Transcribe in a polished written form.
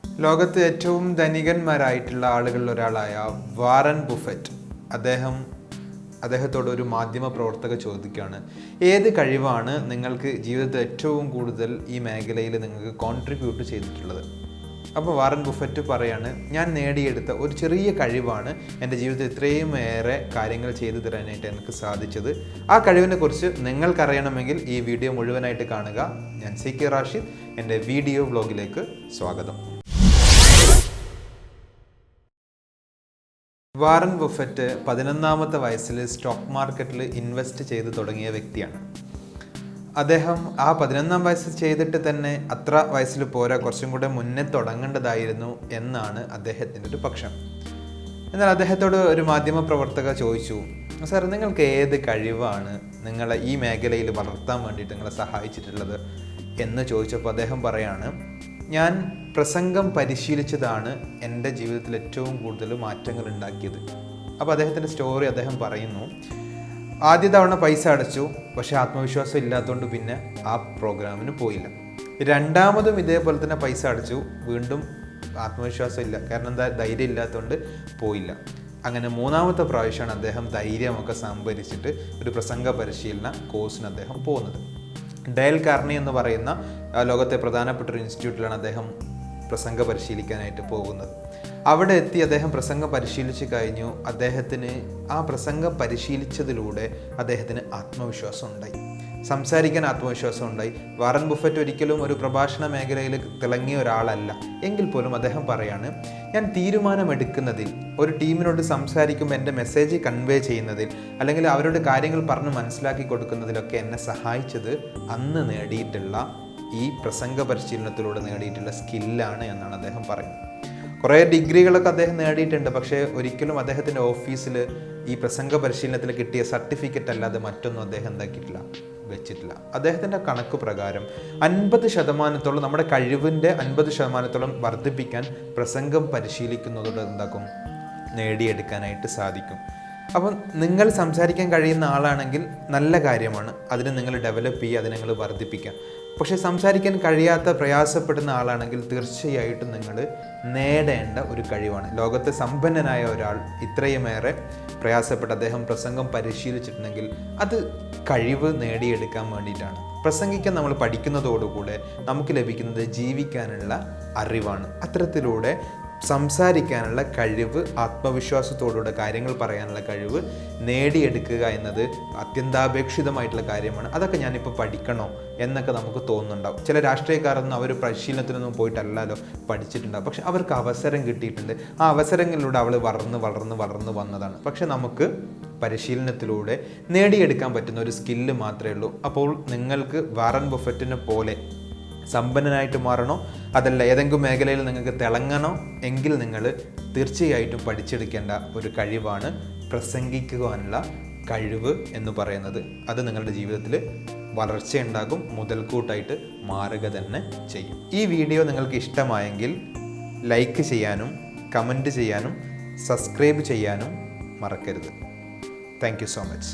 ലോകത്ത് ഏറ്റവും ധനികന്മാരായിട്ടുള്ള ആളുകളിൽ ഒരാളായ വാറൻ ബുഫറ്റ് അദ്ദേഹത്തോട് ഒരു മാധ്യമ പ്രവർത്തക ചോദിക്കുകയാണ്, ഏത് കഴിവാണ് നിങ്ങൾക്ക് ജീവിതത്തിൽ ഏറ്റവും കൂടുതൽ ഈ മേഖലയിൽ നിങ്ങൾക്ക് കോൺട്രിബ്യൂട്ട് ചെയ്തിട്ടുള്ളത്? അപ്പോൾ വാറൻ ബുഫറ്റ് പറയാണ്, ഞാൻ നേടിയെടുത്ത ഒരു ചെറിയ കഴിവാണ് എൻ്റെ ജീവിതത്തിൽ ഇത്രയും ഏറെ കാര്യങ്ങൾ ചെയ്തു തരാനായിട്ട് എനിക്ക് സാധിച്ചത്. ആ കഴിവിനെ കുറിച്ച് നിങ്ങൾക്കറിയണമെങ്കിൽ ഈ വീഡിയോ മുഴുവനായിട്ട് കാണുക. ഞാൻ റാഷിദ്, എൻ്റെ വീഡിയോ വ്ലോഗിലേക്ക് സ്വാഗതം. വാറൻ ബുഫറ്റ് 11ാമത്തെ വയസ്സിൽ സ്റ്റോക്ക് മാർക്കറ്റിൽ ഇൻവെസ്റ്റ് ചെയ്ത് തുടങ്ങിയ വ്യക്തിയാണ്. അദ്ദേഹം ആ 11ാം വയസ്സിൽ ചെയ്തിട്ട് തന്നെ അത്ര വയസ്സിൽ പോരാ, കുറച്ചും കൂടെ മുന്നേ തുടങ്ങേണ്ടതായിരുന്നു എന്നാണ് അദ്ദേഹത്തിൻ്റെ ഒരു പക്ഷം. എന്നാൽ അദ്ദേഹത്തോട് ഒരു മാധ്യമ പ്രവർത്തക ചോദിച്ചു, സാർ, നിങ്ങൾക്ക് ഏത് കഴിവാണ് നിങ്ങളെ ഈ മേഖലയിൽ വളർത്താൻ വേണ്ടിയിട്ട് നിങ്ങളെ സഹായിച്ചിട്ടുള്ളത് എന്ന് ചോദിച്ചപ്പോൾ അദ്ദേഹം പറയാണ്, ഞാൻ പ്രസംഗം പരിശീലിച്ചതാണ് എൻ്റെ ജീവിതത്തിൽ ഏറ്റവും കൂടുതൽ മാറ്റങ്ങൾ ഉണ്ടാക്കിയത്. അപ്പോൾ അദ്ദേഹത്തിൻ്റെ സ്റ്റോറി അദ്ദേഹം പറയുന്നു, ആദ്യ തവണ പൈസ അടച്ചു, പക്ഷേ ആത്മവിശ്വാസം ഇല്ലാത്തതുകൊണ്ട് പിന്നെ ആ പ്രോഗ്രാമിന് പോയില്ല. രണ്ടാമതും ഇതേപോലെ തന്നെ പൈസ അടച്ചു, വീണ്ടും ആത്മവിശ്വാസം ഇല്ല, കാരണം എന്താ, ധൈര്യം ഇല്ലാത്തതുകൊണ്ട് പോയില്ല. അങ്ങനെ 3ാമത്തെ പ്രാവശ്യമാണ് അദ്ദേഹം ധൈര്യമൊക്കെ സംഭരിച്ചിട്ട് ഒരു പ്രസംഗ പരിശീലന കോഴ്സിന് അദ്ദേഹം പോകുന്നത്. ഡയൽ കാർണി എന്ന് പറയുന്ന ലോകത്തെ പ്രധാനപ്പെട്ട ഒരു ഇൻസ്റ്റിറ്റ്യൂട്ടിലാണ് അദ്ദേഹം പ്രസംഗം പരിശീലിക്കാനായിട്ട് പോകുന്നത്. അവിടെ എത്തി അദ്ദേഹം പ്രസംഗം പരിശീലിച്ച് കഴിഞ്ഞു. അദ്ദേഹത്തിന് ആ പ്രസംഗം പരിശീലിച്ചതിലൂടെ അദ്ദേഹത്തിന് ആത്മവിശ്വാസം ഉണ്ടായി, സംസാരിക്കാൻ ആത്മവിശ്വാസം ഉണ്ടായി. വാറൻ ബുഫറ്റ് ഒരിക്കലും ഒരു പ്രഭാഷണ മേഖലയിൽ തിളങ്ങിയ ഒരാളല്ല. എങ്കിൽ പോലും അദ്ദേഹം പറയാണ്, ഞാൻ തീരുമാനമെടുക്കുന്നതിൽ, ഒരു ടീമിനോട് സംസാരിക്കുമ്പോൾ എൻ്റെ മെസ്സേജ് കൺവേ ചെയ്യുന്നതിൽ, അല്ലെങ്കിൽ അവരുടെ കാര്യങ്ങൾ പറഞ്ഞ് മനസ്സിലാക്കി കൊടുക്കുന്നതിലൊക്കെ എന്നെ സഹായിച്ചത് അന്ന് നേടിയിട്ടുള്ള ഈ പ്രസംഗ പരിശീലനത്തിലൂടെ നേടിയിട്ടുള്ള സ്കില്ലാണ് എന്നാണ് അദ്ദേഹം പറയുന്നത്. കുറേ ഡിഗ്രികളൊക്കെ അദ്ദേഹം നേടിയിട്ടുണ്ട്, പക്ഷേ ഒരിക്കലും അദ്ദേഹത്തിൻ്റെ ഓഫീസിൽ ഈ പ്രസംഗ പരിശീലനത്തിൽ കിട്ടിയ സർട്ടിഫിക്കറ്റ് അല്ലാതെ മറ്റൊന്നും അദ്ദേഹം വെച്ചിട്ടില്ല. അദ്ദേഹത്തിൻ്റെ കണക്ക് പ്രകാരം 50%, നമ്മുടെ കഴിവിൻ്റെ 50% വർദ്ധിപ്പിക്കാൻ പ്രസംഗം പരിശീലിക്കുന്നതോടെ നേടിയെടുക്കാനായിട്ട് സാധിക്കും. അപ്പം നിങ്ങൾ സംസാരിക്കാൻ കഴിയുന്ന ആളാണെങ്കിൽ നല്ല കാര്യമാണ്, അതിന് നിങ്ങൾ ഡെവലപ്പ് ചെയ്യുക, അതിനെ നിങ്ങൾ വർദ്ധിപ്പിക്കുക. പക്ഷേ സംസാരിക്കാൻ കഴിയാത്ത, പ്രയാസപ്പെടുന്ന ആളാണെങ്കിൽ തീർച്ചയായിട്ടും നിങ്ങൾ നേടേണ്ട ഒരു കഴിവാണ്. ലോകത്തെ സമ്പന്നനായ ഒരാൾ ഇത്രയുമേറെ പ്രയാസപ്പെട്ട് അദ്ദേഹം പ്രസംഗം പരിശീലിച്ചിട്ടുണ്ടെങ്കിൽ അത് കഴിവ് നേടിയെടുക്കാൻ വേണ്ടിയിട്ടാണ്. പ്രസംഗിക്കാൻ നമ്മൾ പഠിക്കുന്നതോടുകൂടെ നമുക്ക് ലഭിക്കുന്നത് ജീവിക്കാനുള്ള അറിവാണ്. അത്തരത്തിലൂടെ സംസാരിക്കാനുള്ള കഴിവ്, ആത്മവിശ്വാസത്തോടുകൂടെ കാര്യങ്ങൾ പറയാനുള്ള കഴിവ് നേടിയെടുക്കുക എന്നത് അത്യന്താപേക്ഷിതമായിട്ടുള്ള കാര്യമാണ്. അതൊക്കെ ഞാനിപ്പോൾ പഠിക്കണോ എന്നൊക്കെ നമുക്ക് തോന്നുന്നുണ്ടാവും. ചില രാഷ്ട്രീയക്കാരൊന്നും അവർ പരിശീലനത്തിനൊന്നും പോയിട്ടല്ലല്ലോ പഠിച്ചിട്ടുണ്ടാവും, പക്ഷെ അവർക്ക് അവസരം കിട്ടിയിട്ടുണ്ട്. ആ അവസരങ്ങളിലൂടെ അവൾ വളർന്ന് വന്നതാണ്. പക്ഷെ നമുക്ക് പരിശീലനത്തിലൂടെ നേടിയെടുക്കാൻ പറ്റുന്ന ഒരു സ്കില്ല് മാത്രമേ ഉള്ളൂ. അപ്പോൾ നിങ്ങൾക്ക് വാറൻ ബഫറ്റിനെ പോലെ സമ്പന്നനായിട്ട് മാറണോ, അതല്ല ഏതെങ്കിലും മേഖലയിൽ നിങ്ങൾക്ക് തിളങ്ങണോ എങ്കിൽ നിങ്ങൾ തീർച്ചയായിട്ടും പഠിച്ചെടുക്കേണ്ട ഒരു കഴിവാണ് പ്രസംഗിക്കുവാനുള്ള കഴിവ് എന്ന് പറയുന്നത്. അത് നിങ്ങളുടെ ജീവിതത്തിൽ വളർച്ചയുണ്ടാകും, മുതൽക്കൂട്ടായിട്ട് മാറുക തന്നെ ചെയ്യും. ഈ വീഡിയോ നിങ്ങൾക്ക് ഇഷ്ടമായെങ്കിൽ ലൈക്ക് ചെയ്യാനും കമൻറ്റ് ചെയ്യാനും സബ്സ്ക്രൈബ് ചെയ്യാനും മറക്കരുത്. Thank you so much.